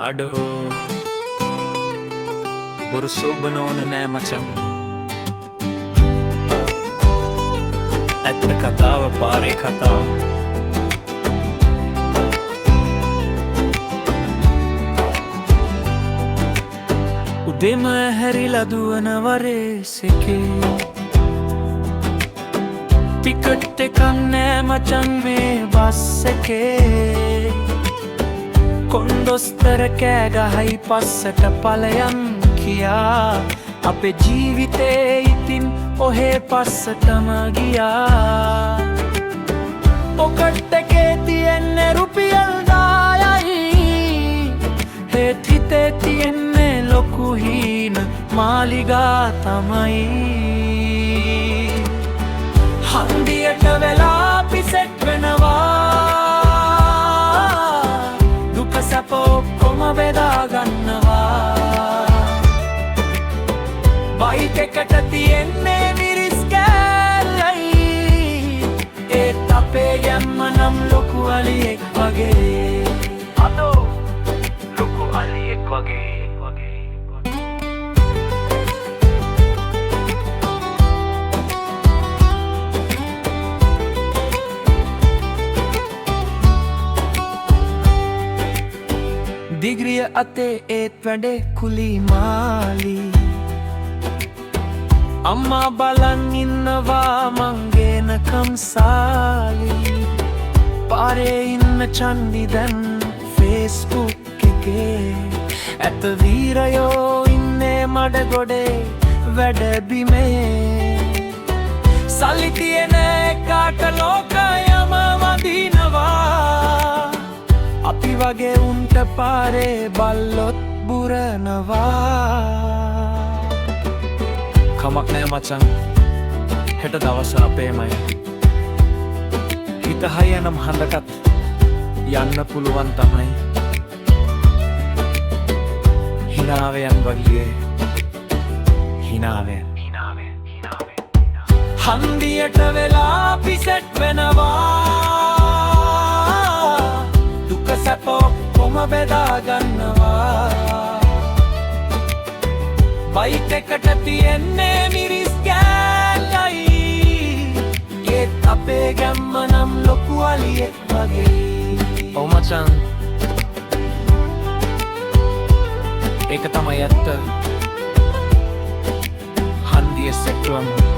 අඩෝ බොරු සෝබන ඕන නෑ මචං ඇත්ත කතාව පාරේ කතාව උදේම හැරිලා දුවන වරේසකේ ටිකට් එකක් නෑ මචං මේ බස් එකේ කොන්දොස්තර කෑ ගහයි පස්සට පලයන් කියා අපේ ජීවිතේ ඉතින් ඔහේ පස්සටම ගියා පොකට් එකේ තියෙන්නේ රුපියල් 10යි හෙට හිතේ තියෙන්නේ ලොකු හීන මාලිගා තමයි හන්දියට වෙලා පිසෙට් වෙනවා දුක සැප ඔක්කොම බෙදා ගන්නවා බයික් එකට තියෙන්නේ මිරිස් කෑල්ලයි ඒත් අපේ යම්ම නම් ලොකු අලියෙක් වගේ අදෝ ලොකු අලියෙක් වගේ දිග්‍රිය අතේ ඒත් වැඩේ කුලී මාලි අම්මා බලන් ඉන්නවා මංගේන කම්සාලි පාරේ ඉන්න චන්දි දැන් ෆේස්බුක් එකේ ඇත වීරයෝ ඉන්නේ මඩ ගොඩේ වැඩ බිමේ සල්ලි තියෙන එකාට ලෝකයම වදිනවා අපි වගේ උන්ට පාරේ බල්ලොත් බුරනවා කමක් නෑ මචං හෙට දවස අපේමයි හිත හයනම් හඳටත් යන්න පුළුවන් තමයි හිනාවයන් වගේ හිනාවෙන් හන්දියට වෙලා පිසෙට් වෙනවා දුක සැප ඔක්කොම බෙදා ගන්නවා බයික් එකට තියෙන්නේ මිරිස් කෑල්ලයි ඒත් අපේ ගැම්ම නම් ලොකු අලියෙක් වගේ ඔව් මචං ඒක තමයි ඇත්ත හන්දිය සෙට්ටුවම